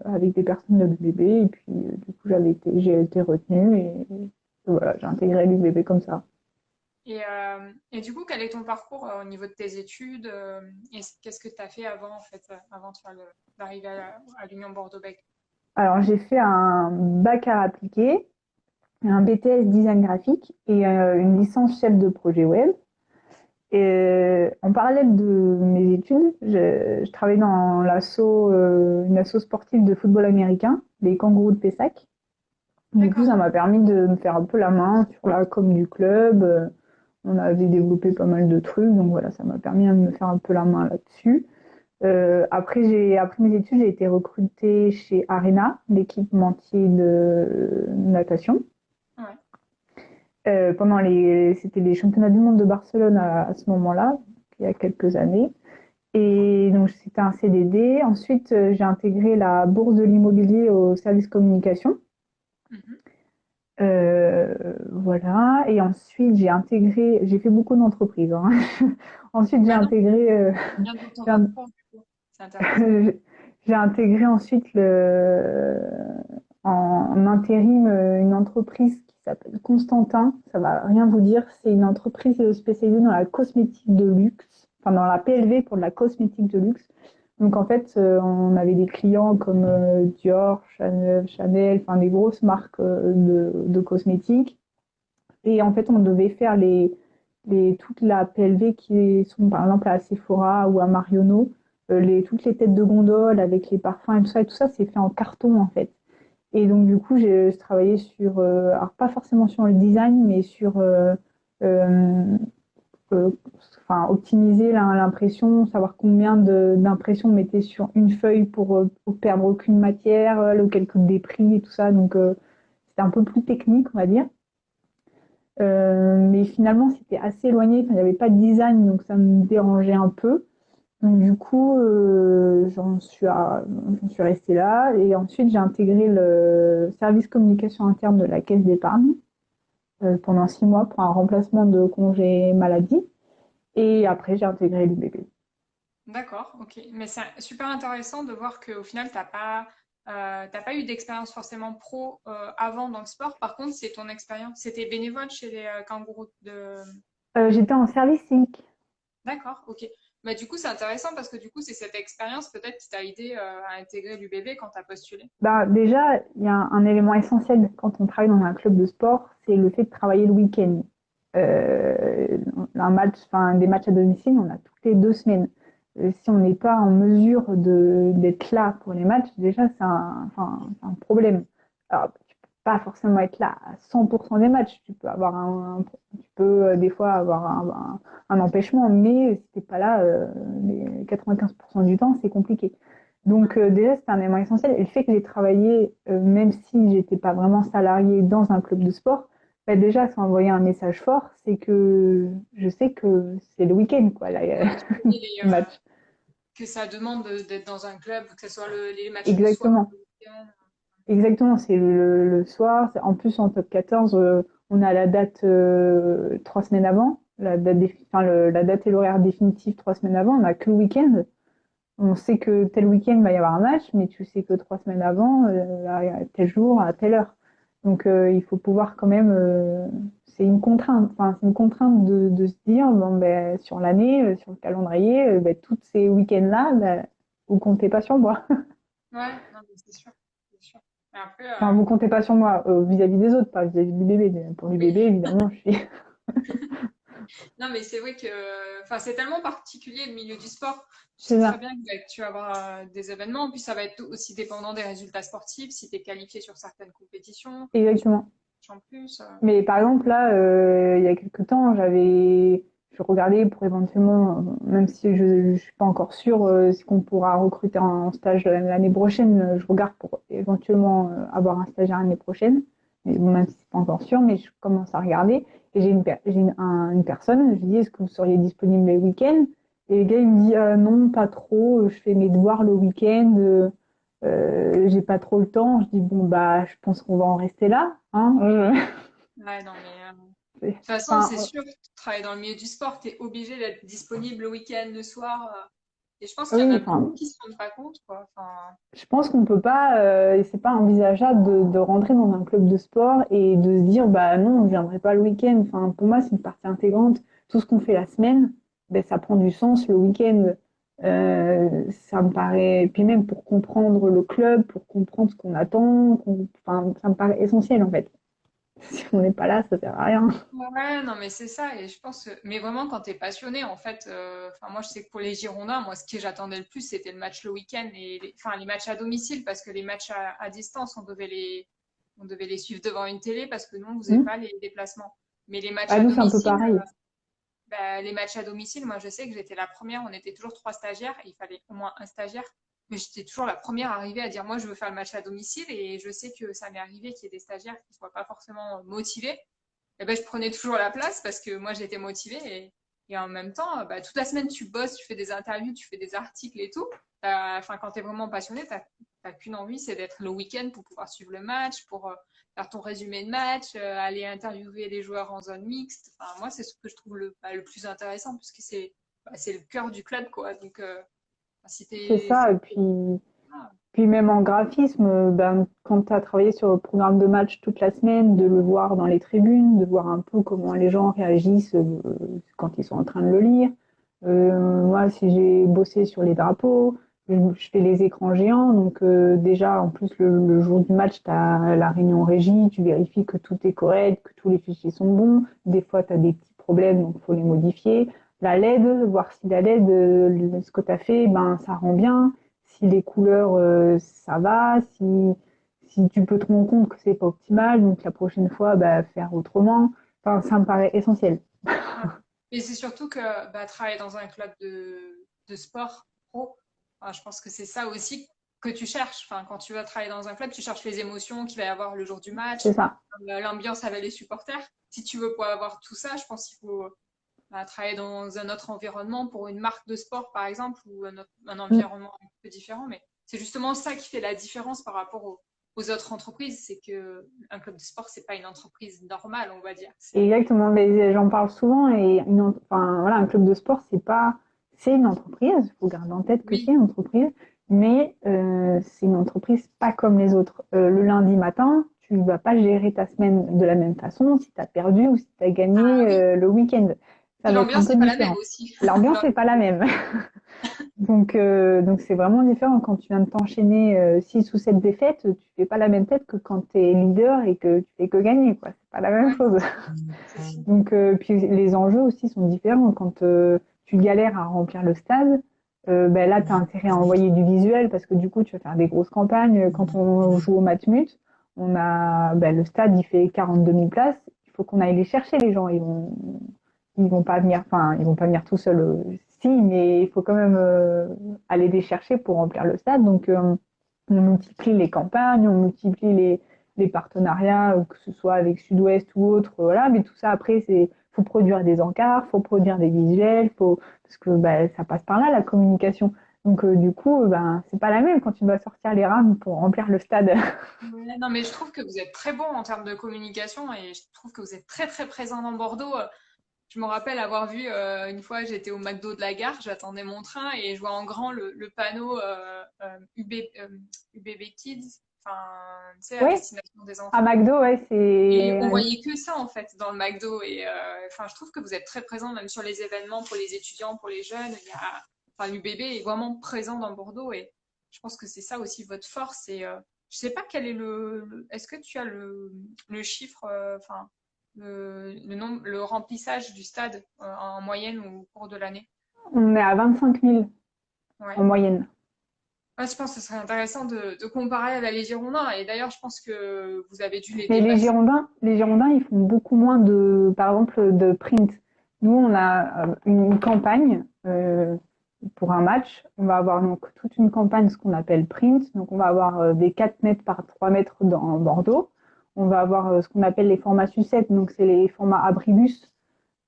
avec des personnes de l'UBB et puis du coup j'ai été retenue et voilà, j'ai intégré l'UBB comme ça. Et du coup, quel est ton parcours au niveau de tes études et qu'est-ce que tu as fait avant, en fait, avant de d'arriver à l'Union Bordeaux-Bègles? Alors j'ai fait un bac à appliqué, un BTS design graphique et une licence chef de projet web. Et en parallèle de mes études, je travaillais dans une asso sportive de football américain, les Kangourous de Pessac. Du coup, D'accord. ça m'a permis de me faire un peu la main sur la com du club. On avait développé pas mal de trucs, donc voilà, ça m'a permis de me faire un peu la main là-dessus. Après mes études, j'ai été recrutée chez Arena, l'équipementier de natation. Ouais. C'était les championnats du monde de Barcelone à ce moment-là, il y a quelques années. Et donc, c'était un CDD. Ensuite, j'ai intégré la bourse de l'immobilier au service communication. Mhm. Euh, voilà. Et ensuite, j'ai fait beaucoup d'entreprises, hein. Ensuite, Bah non, bien dans ton j'ai un- parcours, du coup. C'est intéressant. j'ai intégré ensuite en intérim une entreprise qui s'appelle Constantin. Ça va rien vous dire. C'est une entreprise spécialisée dans la cosmétique de luxe, enfin dans la PLV pour de la cosmétique de luxe. Donc en fait, on avait des clients comme Dior, Chanel, enfin des grosses marques de cosmétiques. Et en fait, on devait faire toute la PLV qui sont par exemple à Sephora ou à Marionneau, toutes les têtes de gondole avec les parfums et tout ça, c'est fait en carton en fait. Et donc du coup, j'ai travaillé sur, alors pas forcément sur le design, mais sur euh, euh, enfin, optimiser l'impression, savoir combien d'impressions on mettait sur une feuille pour perdre aucune matière, le calcul des prix et tout ça. Donc c'était un peu plus technique, on va dire. Mais finalement, c'était assez éloigné. Enfin, il n'y avait pas de design, donc ça me dérangeait un peu. Donc, du coup, j'en suis restée là. Et ensuite, j'ai intégré le service communication interne de la Caisse d'épargne pendant 6 mois pour un remplacement de congé maladie. Et après, j'ai intégré l'UBB. D'accord, ok. Mais c'est super intéressant de voir qu'au final, t'as pas eu d'expérience forcément pro avant dans le sport. Par contre, c'est ton expérience. C'était bénévole chez les kangourous de. J'étais en service civique. D'accord, ok. Bah, du coup, c'est intéressant parce que du coup, c'est cette expérience peut-être qui t'a aidé à intégrer l'UBB quand t'as postulé. Bah, déjà, il y a un élément essentiel quand on travaille dans un club de sport, c'est le fait de travailler le week-end. Euh, des matchs à domicile, on a toutes les 2 semaines. Si on n'est pas en mesure d'être là pour les matchs, déjà, c'est un problème. Alors, tu peux pas forcément être là à 100% des matchs. Tu peux avoir tu peux des fois avoir un empêchement, mais si t'es pas là les 95% du temps, c'est compliqué. Donc déjà, c'était un élément essentiel. Et le fait que j'ai travaillé, même si j'étais pas vraiment salariée dans un club de sport, bah, déjà, ça envoyait un message fort, c'est que je sais que c'est le week-end, quoi, là, Ouais, tu connais le match. que ça demande d'être dans un club, que ce soit les matchs le soir, Exactement. le week-end. Exactement, c'est le soir. En plus, en top 14, on a la date 3 semaines avant, la date et l'horaire définitif 3 semaines avant. On n'a que le week-end. On sait que tel week-end va y avoir un match, mais tu sais que 3 semaines avant, tel jour, à telle heure. Donc, il faut pouvoir quand même. C'est une contrainte. Enfin, c'est une contrainte de se dire, bon, ben, sur l'année, sur le calendrier, ben, tous ces week-ends-là, ben, vous comptez pas sur moi. Ouais, non, mais c'est sûr. C'est sûr. Mais après, Enfin, vous comptez pas sur moi vis-à-vis des autres, pas vis-à-vis du bébé. Pour le oui. bébé, évidemment, je suis. Non, mais c'est vrai que enfin, c'est tellement particulier le milieu du sport. Tu C'est sais très ça. bien que tu vas avoir des événements, puis ça va être aussi dépendant des résultats sportifs, si tu es qualifié sur certaines compétitions, Exactement. en plus. Mais par exemple, là, il y a quelques temps, je regardais pour éventuellement, même si je ne suis pas encore sûre si qu'on pourra recruter en stage l'année prochaine, je regarde pour éventuellement avoir un stagiaire l'année prochaine. Mais bon, même si c'est pas encore sûr, mais je commence à regarder. Et une personne, je lui dis, est-ce que vous seriez disponible les week-ends? Et le gars, il me dit, non, pas trop, je fais mes devoirs le week-end, j'ai pas trop le temps. Je dis, bon, bah, je pense qu'on va en rester là, hein. Ouais, non, mais de toute façon, Enfin, c'est sûr, tu travailles dans le milieu du sport, tu es obligé d'être disponible le week-end, le soir. Et je pense qu'il y en oui, a beaucoup enfin, qui se rendent pas compte, quoi. Enfin, je pense qu'on peut pas, et c'est pas envisageable de rentrer dans un club de sport et de se dire, bah non, je viendrai pas le week-end. Enfin, pour moi, c'est une partie intégrante. Tout ce qu'on fait la semaine, ben, ça prend du sens le week-end. Ça me paraît, puis même pour comprendre le club, pour comprendre ce qu'on attend, enfin, ça me paraît essentiel en fait. Si on n'est pas là, ça sert à rien. ouais, non, mais c'est ça. Et je pense, mais vraiment, quand tu es passionné, en fait, enfin, moi, je sais que pour les Girondins, moi, ce que j'attendais le plus, c'était le match le week-end et enfin, les matchs à domicile, parce que les matchs à distance, on devait les suivre devant une télé parce que nous, on faisait Hmm. pas les déplacements. Mais les matchs Bah, à nous, c'est un peu domicile, pareil. bah, les matchs à domicile, moi, je sais que j'étais la première. On était toujours trois stagiaires et il fallait au moins un stagiaire. Mais j'étais toujours la première arrivée à dire, moi, je veux faire le match à domicile. Et je sais que ça m'est arrivé qu'il y ait des stagiaires qui ne soient pas forcément motivés. Et ben, je prenais toujours la place parce que moi, j'étais motivée. Et en même temps, bah, toute la semaine, tu bosses, tu fais des interviews, tu fais des articles et tout. Enfin, quand tu es vraiment passionné, tu n'as qu'une envie, c'est d'être le week-end pour pouvoir suivre le match, pour faire ton résumé de match, aller interviewer les joueurs en zone mixte. Enfin, moi, c'est ce que je trouve le plus intéressant puisque c'est le cœur du club, quoi. Donc, si C'est t'es, ça. si- Et puis, ah, Puis même en graphisme, ben, quand tu as travaillé sur le programme de match toute la semaine, de le voir dans les tribunes, de voir un peu comment les gens réagissent quand ils sont en train de le lire. Moi, si j'ai bossé sur les drapeaux, je fais les écrans géants. Donc déjà, en plus, le jour du match, tu as la réunion régie, tu vérifies que tout est correct, que tous les fichiers sont bons. Des fois, tu as des petits problèmes, donc il faut les modifier. La LED, voir si la LED, ce que tu as fait, ben, ça rend bien si les couleurs ça va, si tu peux te rendre compte que c'est pas optimal, donc la prochaine fois bah, faire autrement. Enfin, ça me paraît essentiel. ouais. Et c'est surtout que bah, travailler dans un club de sport pro, enfin, je pense que c'est ça aussi que tu cherches. Enfin, quand tu vas travailler dans un club, tu cherches les émotions qu'il va y avoir le jour du match, C'est ça. l'ambiance avec les supporters. Si tu veux pouvoir avoir tout ça, je pense qu'il faut bah, travailler dans un autre environnement pour une marque de sport, par exemple, ou un Mm. environnement un peu différent. Mais c'est justement ça qui fait la différence par rapport aux autres entreprises. C'est que un club de sport, c'est pas une entreprise normale, on va dire. Exactement, mais j'en parle souvent et enfin, voilà, un club de sport, c'est une entreprise, il faut garder en tête que c'est Oui, une entreprise, mais c'est une entreprise pas comme les autres. Le lundi matin, tu ne vas pas gérer ta semaine de la même façon si tu as perdu ou si tu as ah gagné oui. le week-end. Ça Puis va être un l'ambiance peu n'est pas la même différent. aussi. L'ambiance Dans n'est les pas la même. Donc c'est vraiment différent quand tu viens de t'enchaîner 6 ou 7 défaites, tu fais pas la même tête que quand tu es leader et que tu fais que gagner, quoi. C'est pas la même ouais, chose. c'est sûr. Donc puis les enjeux aussi sont différents. Quand tu galères à remplir le stade, ben là tu as intérêt à envoyer du visuel parce que du coup tu vas faire des grosses campagnes. Quand on joue au Matmut, on a ben, le stade il fait 42 000 places. Il faut qu'on aille les chercher les gens. Ils vont pas venir, enfin, ils vont pas venir tout seuls. Si, mais il faut quand même aller les chercher pour remplir le stade. Donc, on multiplie les campagnes, on multiplie les partenariats, que ce soit avec Sud-Ouest ou autre, voilà. Mais tout ça, après, faut produire des encarts, faut produire des visuels, parce que bah, ça passe par là, la communication. Donc, du coup, ben, c'est pas la même quand tu dois sortir les rames pour remplir le stade. Ouais, non, mais je trouve que vous êtes très bon en termes de communication et je trouve que vous êtes très très présent dans Bordeaux. Je me rappelle avoir vu une fois, j'étais au McDo de la gare, j'attendais mon train et je vois en grand le panneau UBB Kids, enfin, tu sais, à Oui, destination des à enfants. McDo, ouais, Et c'est. on voyait que ça en fait dans le McDo. Et enfin, je trouve que vous êtes très présent même sur les événements pour les étudiants, pour les jeunes. Enfin, l'UBB est vraiment présent dans Bordeaux et je pense que c'est ça aussi votre force. Et je sais pas quel est est-ce que tu as le chiffre, enfin, le nombre, le remplissage du stade en moyenne au cours de l'année? On est à 25 000 en Ouais. moyenne. Ouais, je pense que ce serait intéressant de comparer avec les Girondins. Et d'ailleurs, je pense que vous avez dû les Mais dépasser. Les Girondins, ils font beaucoup moins de, par exemple, de print. Nous, on a une campagne pour un match. On va avoir donc toute une campagne, ce qu'on appelle print. Donc, on va avoir des 4 mètres par 3 mètres dans Bordeaux. On va avoir ce qu'on appelle les formats sucettes. Donc, c'est les formats abribus.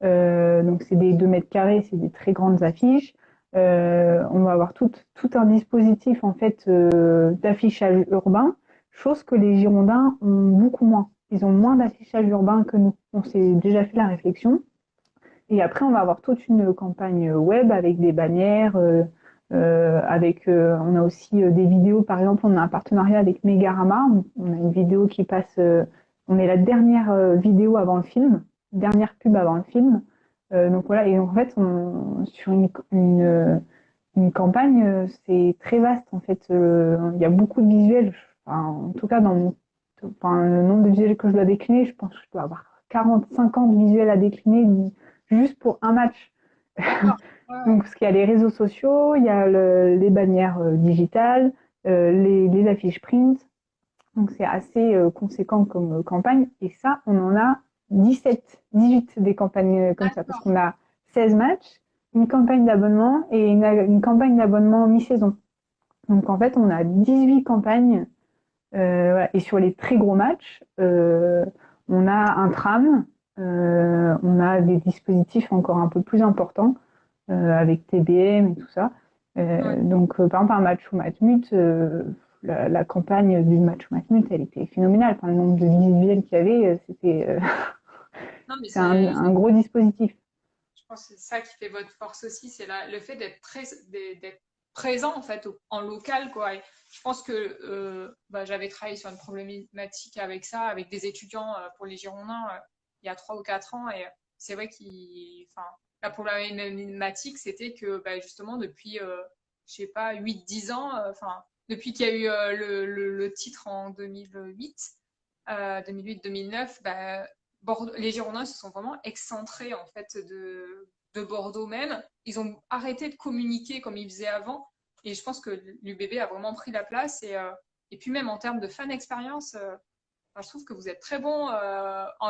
Donc, c'est des 2 mètres carrés, c'est des très grandes affiches. On va avoir tout un dispositif en fait d'affichage urbain, chose que les Girondins ont beaucoup moins. Ils ont moins d'affichage urbain que nous. On s'est déjà fait la réflexion. Et après, on va avoir toute une campagne web avec des bannières, on a aussi des vidéos. Par exemple, on a un partenariat avec Megarama. On a une vidéo qui passe. On est la dernière vidéo avant le film, dernière pub avant le film. Donc voilà. Et en fait, sur une campagne, c'est très vaste. En fait, il y a beaucoup de visuels. Enfin, en tout cas, enfin, le nombre de visuels que je dois décliner, je pense que je dois avoir 40, 50 visuels à décliner juste pour un match. D'accord. Ouais, ouais. Donc, parce qu'il y a les réseaux sociaux, il y a les bannières digitales, les affiches print. Donc, c'est assez conséquent comme campagne. Et ça, on en a 17, 18 des campagnes comme ça, parce D'accord. qu'on a 16 matchs, une campagne d'abonnement et une campagne d'abonnement mi-saison. Donc, en fait, on a 18 campagnes. Voilà. Et sur les très gros matchs, on a un tram, on a des dispositifs encore un peu plus importants avec TBM et tout ça. Ouais. Par exemple, un match au Matmut, la campagne du match au Matmut, elle était phénoménale. Enfin, le nombre de visuels qu'il y avait, Non, mais c'est un gros dispositif. je pense que c'est ça qui fait votre force aussi, c'est le fait d'être présent en fait en local quoi. Et je pense que bah, j'avais travaillé sur une problématique avec ça, avec des étudiants pour les Girondins il y a 3 ou 4 ans et c'est vrai enfin, la problématique c'était que bah, justement depuis je sais pas 8 10 ans, enfin depuis qu'il y a eu le titre en 2008, 2008-2009, bah, les Girondins se sont vraiment excentrés en fait de Bordeaux même. Ils ont arrêté de communiquer comme ils faisaient avant. Et je pense que l'UBB a vraiment pris la place. Et puis même en termes de fan expérience, enfin, je trouve que vous êtes très bon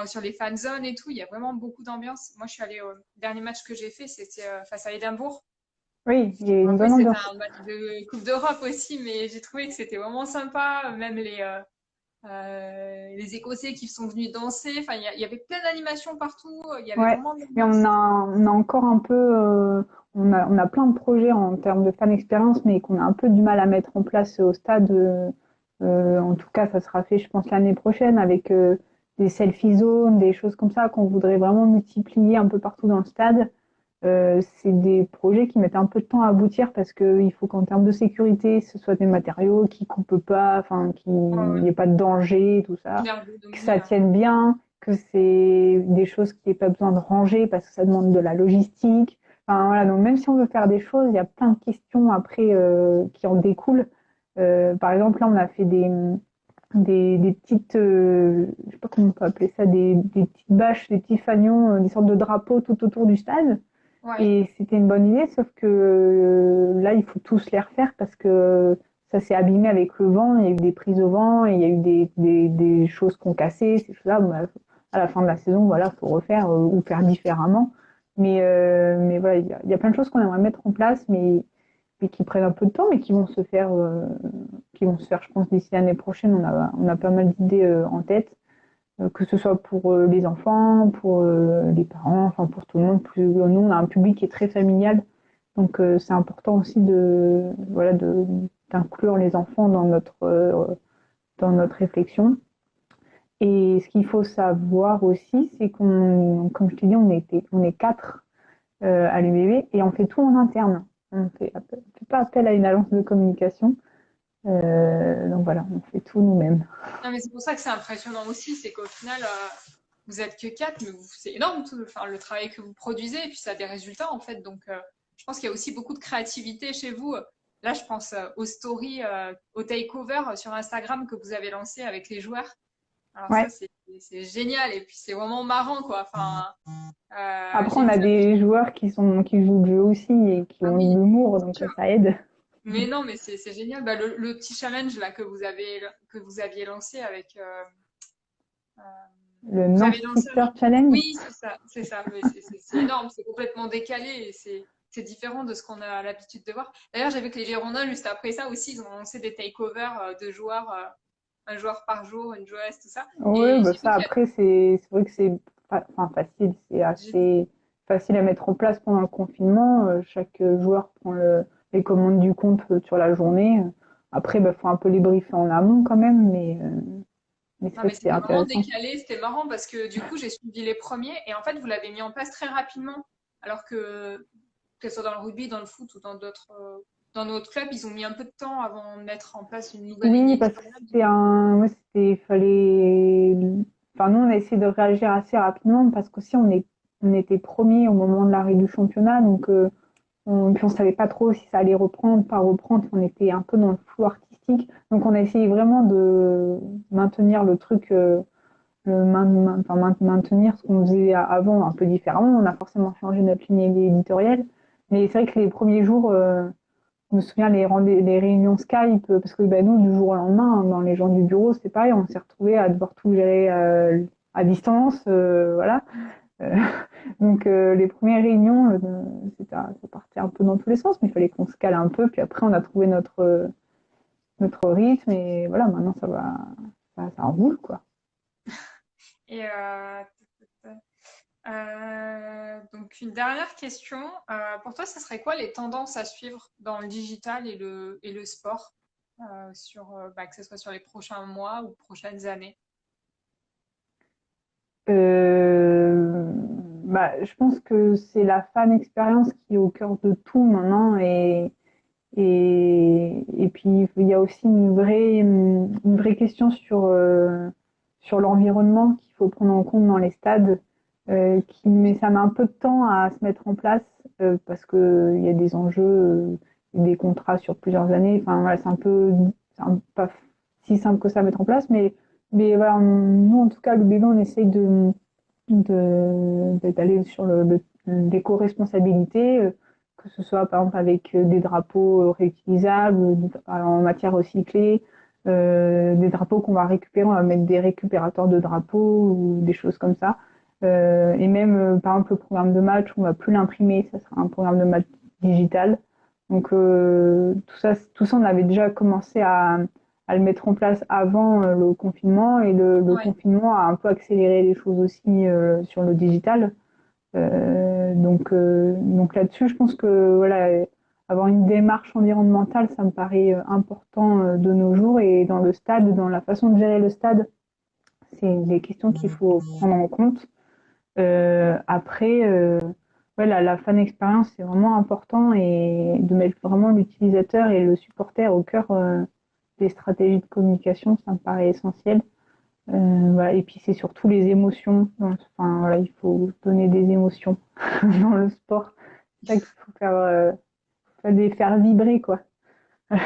sur les fan zones et tout. Il y a vraiment beaucoup d'ambiance. Moi, je suis allée au dernier match que j'ai fait, c'était face à Édimbourg. Oui, il y a une Après, bonne c'était ambiance. un match de Coupe d'Europe aussi, mais j'ai trouvé que c'était vraiment sympa. Même les Écossais qui sont venus danser. Enfin, il y avait plein d'animations partout. Il y avait Ouais, vraiment de mais l'ambiance. on a encore un peu, on a plein de projets en termes de fan expérience, mais qu'on a un peu du mal à mettre en place au stade. En tout cas, ça sera fait, je pense, l'année prochaine avec des selfie zones, des choses comme ça qu'on voudrait vraiment multiplier un peu partout dans le stade. C'est des projets qui mettent un peu de temps à aboutir parce qu'il faut qu'en termes de sécurité, ce soit des matériaux qui coupent pas, enfin, qu'il Ouais, ouais. n'y ait pas de danger, tout ça, que L'ergonomie, ça tienne bien, que c'est des choses qui n'aient pas besoin de ranger parce que ça demande de la logistique. Enfin, voilà, donc même si on veut faire des choses, il y a plein de questions après qui en découlent. Par exemple, là, on a fait des petites, je sais pas comment on peut appeler ça, des petites bâches, des petits fanions, des sortes de drapeaux tout autour du stade. ouais. Et c'était une bonne idée, sauf que là, il faut tous les refaire parce que ça s'est abîmé avec le vent. Il y a eu des prises au vent et il y a eu des choses qui ont cassé. Ces choses-là, bah, à la fin de la saison, voilà, faut refaire ou faire différemment. Mais voilà, il y a plein de choses qu'on aimerait mettre en place, mais qui prennent un peu de temps, mais qui vont se faire, je pense, d'ici l'année prochaine. On a pas mal d'idées en tête que ce soit pour les enfants, pour les parents, enfin pour tout le monde. Nous, on a un public qui est très familial, donc c'est important aussi d'inclure les enfants dans notre réflexion. Et ce qu'il faut savoir aussi, c'est comme je te dis, on est 4 à l'UBB et on fait tout en interne. On fait pas appel à une agence de communication. Donc voilà, on fait tout nous-mêmes. Non, mais c'est pour ça que c'est impressionnant aussi, c'est qu'au final, vous êtes que quatre, mais c'est énorme enfin, le travail que vous produisez, et puis ça a des résultats en fait. Donc, je pense qu'il y a aussi beaucoup de créativité chez vous. Là, je pense aux stories, au takeover sur Instagram que vous avez lancé avec les joueurs. Alors ça, Ouais. c'est génial, et puis c'est vraiment marrant, quoi. Enfin, Après, j'ai on vu a ça. des joueurs qui jouent le jeu aussi et qui Ah ont de oui, l'humour, c'est donc sûr. ça aide. Mais non, mais c'est génial. Bah, le petit challenge là que vous aviez lancé avec Le vous Non avez lancé Stricter Challenge. oui, c'est ça, c'est ça. Mais c'est énorme, c'est complètement décalé et c'est différent de ce qu'on a l'habitude de voir. D'ailleurs, j'ai vu que les Girondins, juste après ça aussi, ils ont lancé des takeovers de joueurs, un joueur par jour, une joueuse, tout ça. Oui, Et bah j'ai vu ça qu'il y a après, c'est vrai que c'est enfin, facile, c'est j'ai- assez facile à mettre en place pendant le confinement. Chaque joueur prend les commandes du compte sur la journée. Après, bah, faut un peu les briefer en amont quand même, mais c'est non, vrai mais que c'est c'était vraiment intéressant. décalé, c'était marrant parce que du coup, j'ai suivi les premiers et en fait, vous l'avez mis en place très rapidement. Alors que ce soit dans le rugby, dans le foot ou dans notre club, ils ont mis un peu de temps avant de mettre en place une nouvelle ligne Oui, parce que éditoriale. fallait, enfin nous on a essayé de réagir assez rapidement parce qu'aussi on était premier au moment de l'arrêt du championnat, donc puis on savait pas trop si ça allait reprendre, pas reprendre, on était un peu dans le flou artistique, donc on a essayé vraiment de maintenir le truc, maintenir ce qu'on faisait avant un peu différemment. On a forcément changé notre ligne éditoriale, mais c'est vrai que les premiers jours je me souviens les réunions Skype, parce que bah, nous, du jour au lendemain, dans les gens du bureau, c'est pareil, on s'est retrouvés à devoir tout gérer à distance, voilà. Euh, donc les premières réunions, ça partait un peu dans tous les sens, mais il fallait qu'on se cale un peu, puis après on a trouvé notre rythme, et voilà, maintenant ça roule, quoi. Et donc une dernière question. Pour toi, ce serait quoi les tendances à suivre dans le digital et le sport que ce soit sur les prochains mois ou prochaines années? Euh, je pense que c'est la fan expérience qui est au cœur de tout maintenant et puis il y a aussi une vraie question sur l'environnement qu'il faut prendre en compte dans les stades, mais ça met un peu de temps à se mettre en place parce que il y a des enjeux, des contrats sur plusieurs années. Enfin voilà, pas si simple que ça à mettre en place, mais voilà, nous en tout cas le bébé on essaye d'aller sur l'éco-responsabilité, que ce soit par exemple avec des drapeaux réutilisables, en matière recyclée, des drapeaux qu'on va récupérer, on va mettre des récupérateurs de drapeaux ou des choses comme ça. Et même par exemple le programme de match, on va plus l'imprimer, ça sera un programme de match digital. Donc tout ça, on avait déjà commencé à le mettre en place avant le confinement et le Ouais. confinement a un peu accéléré les choses aussi sur le digital. Donc là-dessus, je pense que voilà, avoir une démarche environnementale, ça me paraît important de nos jours et dans le stade, dans la façon de gérer le stade, c'est des questions qu'il faut prendre en compte. Après, ouais, la fan expérience, c'est vraiment important et de mettre vraiment l'utilisateur et le supporter au cœur des stratégies de communication, ça me paraît essentiel. Voilà, et puis c'est surtout les émotions. Enfin, voilà, il faut donner des émotions dans le sport. C'est ça qu'il faut faire vibrer, quoi. Et-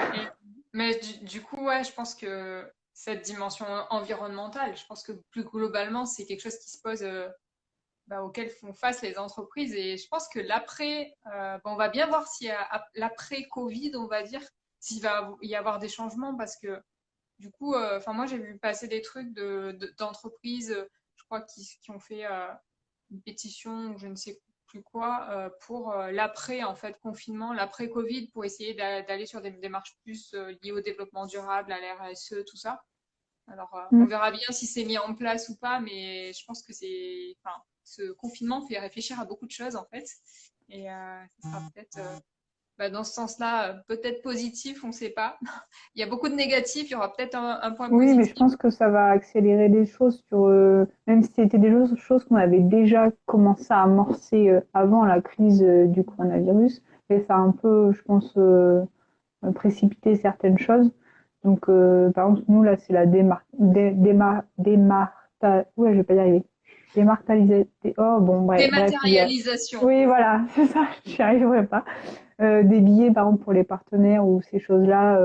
mais du coup, ouais, je pense que cette dimension environnementale, je pense que plus globalement, c'est quelque chose qui se pose, auquel font face les entreprises. Et je pense que on va bien voir s'il y a l'après-Covid, on va dire, s'il va y avoir des changements parce que du coup, enfin moi j'ai vu passer des trucs d'entreprises, je crois, qui ont fait une pétition ou je ne sais plus quoi pour l'après en fait confinement, l'après Covid, pour essayer d'aller sur des démarches plus liées au développement durable, à la RSE, tout ça. Alors on Mm. verra bien si c'est mis en place ou pas, mais je pense que enfin, ce confinement fait réfléchir à beaucoup de choses en fait, et ça sera peut-être dans ce sens-là, peut-être positif, on ne sait pas. Il y a beaucoup de négatifs, il y aura peut-être un point Oui, mais je positif. pense que ça va accélérer des choses même si c'était choses qu'on avait déjà commencé à amorcer avant la crise du coronavirus, mais ça a un peu, je pense, précipité certaines choses. Donc, par exemple, nous, là, c'est la ouais, je vais pas y arriver. Démartalisation. Oh, bon, bref, Dématérialisation. oui, voilà, c'est ça, j'y arriverai pas. Des billets, par exemple, pour les partenaires ou ces choses-là,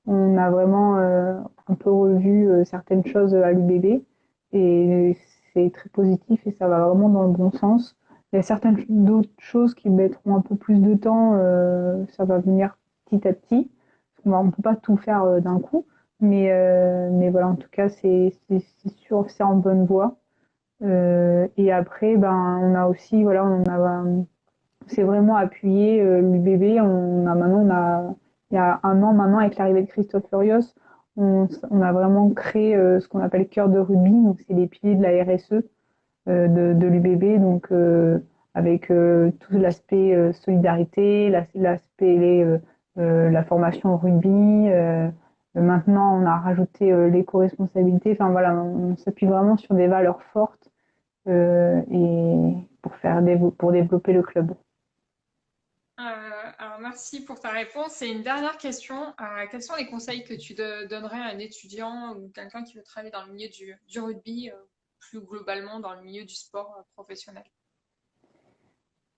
on a vraiment un peu revu certaines choses à l'UBB et c'est très positif et ça va vraiment dans le bon sens. Il y a certaines d'autres choses qui mettront un peu plus de temps, ça va venir petit à petit. On ne peut pas tout faire d'un coup, mais voilà, en tout cas, c'est sûr, c'est en bonne voie. Et après, ben, on a aussi, voilà, c'est vraiment appuyé l'UBB. Il y a un an maintenant, avec l'arrivée de Christophe Furios, on a vraiment créé ce qu'on appelle cœur de rugby. Donc, c'est les piliers de la RSE de l'UBB. Donc, avec tout l'aspect solidarité, l'aspect la formation au rugby. Maintenant, on a rajouté l'éco-responsabilité. Enfin voilà, on s'appuie vraiment sur des valeurs fortes et pour développer le club. Alors, merci pour ta réponse. Et une dernière question. Quels sont les conseils que tu donnerais à un étudiant ou quelqu'un qui veut travailler dans le milieu du rugby, plus globalement dans le milieu du sport professionnel?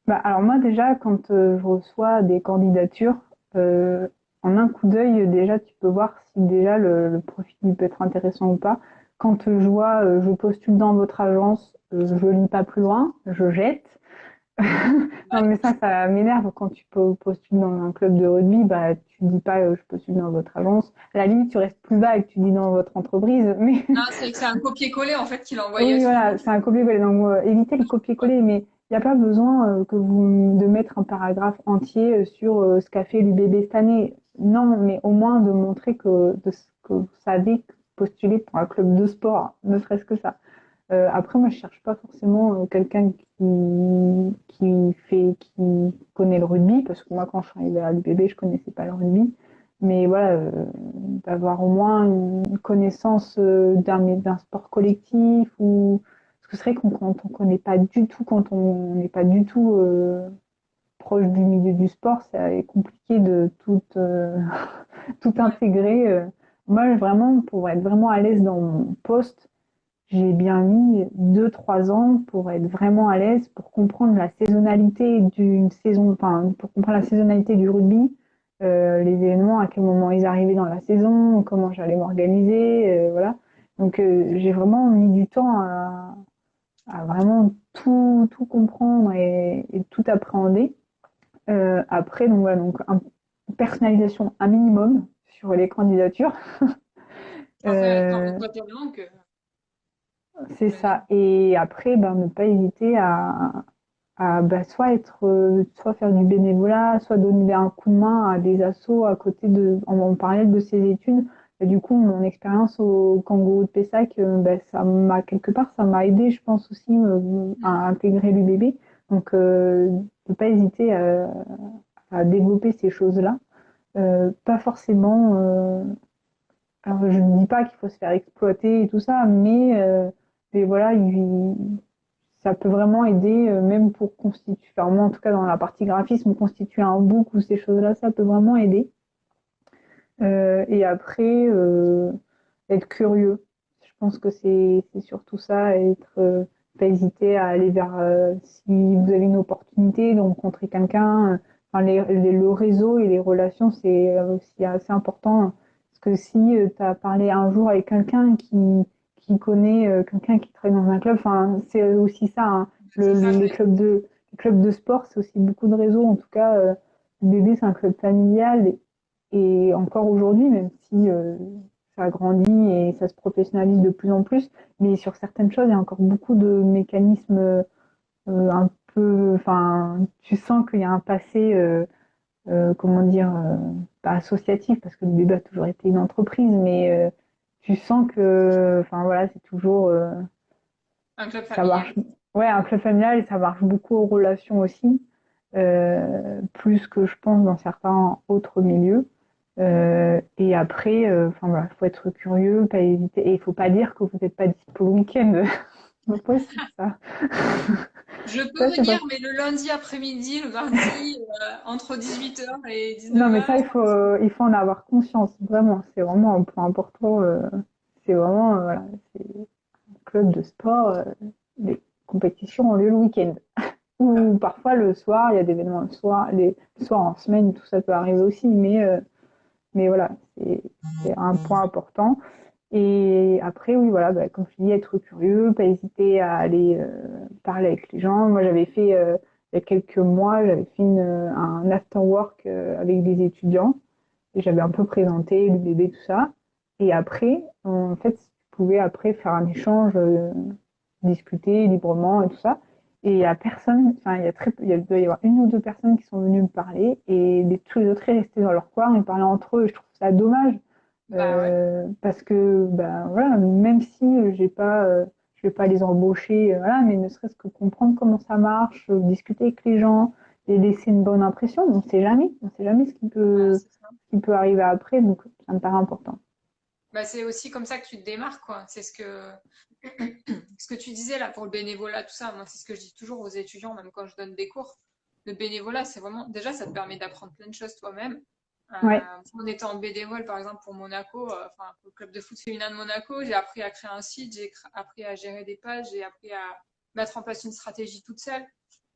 Bah, alors moi déjà, quand je reçois des candidatures, en un coup d'œil, déjà tu peux voir si déjà le profil peut être intéressant ou pas. Quand je vois, je postule dans votre agence, je lis pas plus loin, je jette. Non mais ça m'énerve quand tu postules dans un club de rugby, bah tu dis pas je postule dans votre agence. À la limite tu restes plus bas et que tu dis dans votre entreprise, mais Ah, c'est que c'est un copier-coller en fait qu'il a envoyé à oui, tout le voilà, monde. c'est un copier-coller. Donc, évitez le Ouais. copier-coller, mais il n'y a pas besoin de mettre un paragraphe entier sur ce qu'a fait l'UBB cette année. Non, mais au moins de montrer que vous savez postuler pour un club de sport, ne serait-ce que ça. Après, moi, je cherche pas forcément quelqu'un qui connaît le rugby, parce que moi, quand je suis arrivée à l'UBB, je connaissais pas le rugby. Mais voilà, d'avoir au moins une connaissance d'un sport collectif ou parce que c'est vrai qu'on quand on connaît pas du tout, quand on n'est pas du tout proche du milieu du sport, c'est compliqué de tout Ouais. intégrer. Moi, vraiment, pour être vraiment à l'aise dans mon poste, j'ai bien mis 2 3 ans pour être vraiment à l'aise, pour comprendre la saisonnalité d'une saison, enfin, pour comprendre la saisonnalité du rugby, les événements, à quel moment ils arrivaient dans la saison, comment j'allais m'organiser, voilà. Donc, j'ai vraiment mis du temps à vraiment tout comprendre et tout appréhender. Après, donc voilà, donc personnalisation un minimum sur les candidatures. Dans le Euh, côté langue, c'est j'imagine. ça. Et après, ben, ne pas hésiter bah, soit faire du bénévolat, soit donner un coup de main à des assos à côté en parallèle de ses études. Et du coup, mon expérience au Kangourou de Pessac, bah, quelque part, ça m'a aidé, je pense aussi, à intégrer l'UBB. Donc, ne pas hésiter à développer ces choses-là. Pas forcément, alors je ne dis pas qu'il faut se faire exploiter et tout ça, mais voilà, ça peut vraiment aider, même pour constituer, enfin, moi en tout cas dans la partie graphisme, constituer un book ou ces choses-là, ça peut vraiment aider. Et après, être curieux. Je pense que c'est surtout ça, pas hésiter à aller vers, si vous avez une opportunité de rencontrer quelqu'un, enfin, le réseau et les relations, c'est aussi assez important. Parce que si tu as parlé un jour avec quelqu'un qui connaît quelqu'un qui travaille dans un club, enfin, c'est aussi ça, hein. C'est ça, Les clubs de sport, c'est aussi beaucoup de réseaux. En tout cas, le bébé, c'est un club familial et encore aujourd'hui, même si ça grandit et ça se professionnalise de plus en plus, mais sur certaines choses, il y a encore beaucoup de mécanismes un peu, enfin, tu sens qu'il y a un passé, comment dire, pas associatif, parce que le bébé a toujours été une entreprise, mais tu sens que, enfin voilà, c'est toujours, un club ça marche, familial. ouais, un club familial et ça marche beaucoup aux relations aussi, plus que je pense dans certains autres milieux. Et après, enfin voilà, faut être curieux, pas hésiter, et il faut pas dire que vous n'êtes pas dispo le week-end. C'est pas possible ça. Je peux Ça, c'est pas... venir, mais le lundi après-midi, le mardi, entre 18h et Non, mais 19h. ça, il faut en avoir conscience, vraiment. C'est vraiment un point important. C'est vraiment, voilà, c'est un club de sport. Les compétitions ont lieu le week-end. Ou parfois le soir, il y a des événements le soir en semaine, tout ça peut arriver aussi. Mais voilà, c'est un point important. Et après, oui, voilà, bah, comme je dis, être curieux, pas hésiter à aller parler avec les gens. Moi, j'avais fait, il y a quelques mois, j'avais fait un after work avec des étudiants et j'avais un peu présenté le bébé, tout ça. Et après, en fait, tu pouvais après faire un échange, discuter librement et tout ça. Et il y a personne, enfin, il doit y avoir une ou deux personnes qui sont venues me parler et tous les autres restaient dans leur coin et parlaient entre eux. Et je trouve ça dommage Bah ouais. parce que, ben voilà, même si je vais pas les embaucher, voilà, mais ne serait-ce que comprendre comment ça marche, discuter avec les gens et laisser une bonne impression, on sait jamais Ouais, c'est ça. ce qui peut arriver après, donc ça me paraît important. Bah, c'est aussi comme ça que tu te démarques, quoi. C'est ce que tu disais là pour le bénévolat, tout ça. Moi, c'est ce que je dis toujours aux étudiants, même quand je donne des cours. Le bénévolat, c'est vraiment, déjà, ça te permet d'apprendre plein de choses toi-même. Ouais, En étant bénévole, par exemple, pour Monaco, enfin, pour le club de foot féminin de Monaco, j'ai appris à créer un site, appris à gérer des pages, j'ai appris à mettre en place une stratégie toute seule.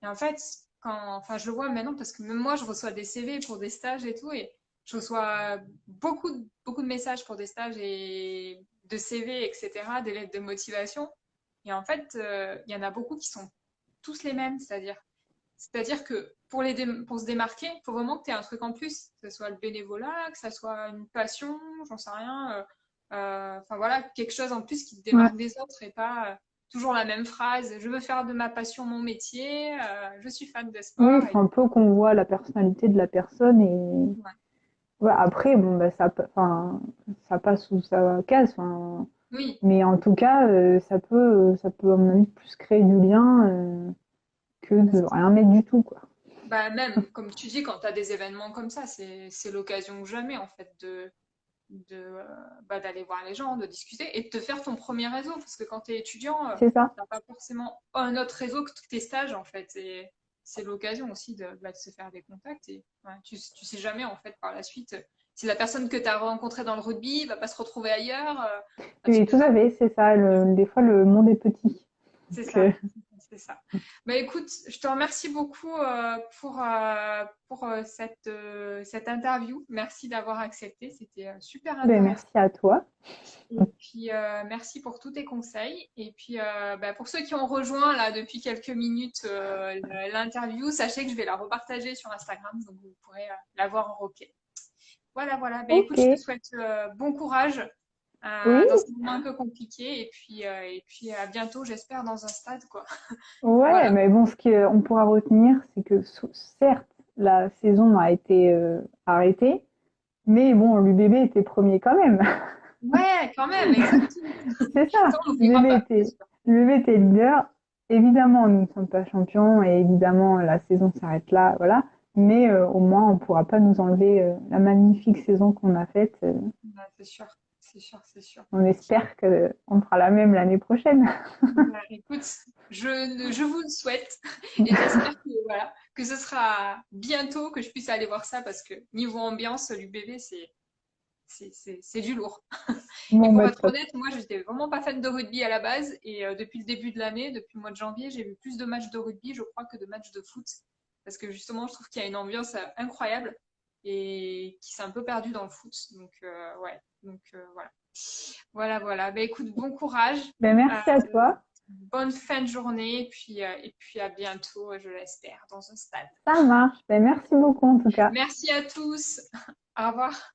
Et en fait, enfin, je le vois maintenant parce que même moi, je reçois des CV pour des stages et tout, et je reçois beaucoup de messages pour des stages et de CV, etc., des lettres de motivation. Et en fait, il y en a beaucoup qui sont tous les mêmes, c'est-à-dire que pour se démarquer, il faut vraiment que tu aies un truc en plus, que ce soit le bénévolat, que ce soit une passion, j'en sais rien. Enfin voilà, quelque chose en plus qui te ouais. démarque des autres et pas toujours la même phrase. Je veux faire de ma passion mon métier, je suis fan de Oui, il sport. faut un peu qu'on voit la personnalité de la personne et Ouais. ouais, après, bon, bah, enfin, ça passe ou ça casse, enfin, Oui, mais en tout cas, ça peut, à mon avis, plus créer du lien que bah, de c'est ça. rien mettre du tout, quoi. Bah, même, comme tu dis, quand tu as des événements comme ça, c'est l'occasion ou jamais, en fait, d'aller voir les gens, de discuter et de te faire ton premier réseau. Parce que quand tu es étudiant, C'est ça. tu n'as pas forcément un autre réseau que tes stages, en fait. Et c'est l'occasion aussi de se faire des contacts. Et ouais, tu sais jamais, en fait, par la suite, si la personne que tu as rencontrée dans le rugby va pas se retrouver ailleurs, tu Oui, peux tout à jamais. fait, c'est ça. Des fois, le monde est petit. C'est Donc, ça, c'est ça. Bah écoute, je te remercie beaucoup pour cette interview. Merci d'avoir accepté, c'était super ben, intéressant. merci à toi. Et puis merci pour tous tes conseils. Et puis bah, pour ceux qui ont rejoint là depuis quelques minutes l'interview, sachez que je vais la repartager sur Instagram, donc vous pourrez la voir en replay. Voilà, voilà. Bah écoute, Ok. je te souhaite bon courage Oui, dans ce moment un peu compliqué. Et puis à bientôt, j'espère, dans un stade, quoi. ouais, Voilà. mais bon, ce qu'on pourra retenir, c'est que certes, la saison a été arrêtée, mais bon, l'UBB était premier quand même. Ouais, quand même, exactement. C'est Ça, ça. on n'oubliera pas, c'est sûr. L'UBB était leader. Évidemment, nous ne sommes pas champions et évidemment, la saison s'arrête là, voilà. Mais au moins, on ne pourra pas nous enlever la magnifique saison qu'on a faite. Ouais, c'est sûr, c'est sûr, c'est sûr. On espère qu'on fera la même l'année prochaine. Bah, écoute, je vous le souhaite et j'espère que, voilà, que ce sera bientôt que je puisse aller voir ça parce que niveau ambiance, l'UBB, c'est du lourd. Et Bon, pour bah, être top. honnête, moi, je n'étais vraiment pas fan de rugby à la base et depuis le début de l'année, depuis le mois de janvier, j'ai vu plus de matchs de rugby, je crois, que de matchs de foot parce que justement, je trouve qu'il y a une ambiance incroyable et qui s'est un peu perdue dans le foot. Donc, ouais, donc voilà. Voilà, voilà. Ben, écoute, bon courage. Ben, Euh, merci à toi. bonne fin de journée et puis à bientôt, je l'espère, dans un stade. Ça marche. Ben, merci beaucoup en tout cas. Merci à tous. Au revoir.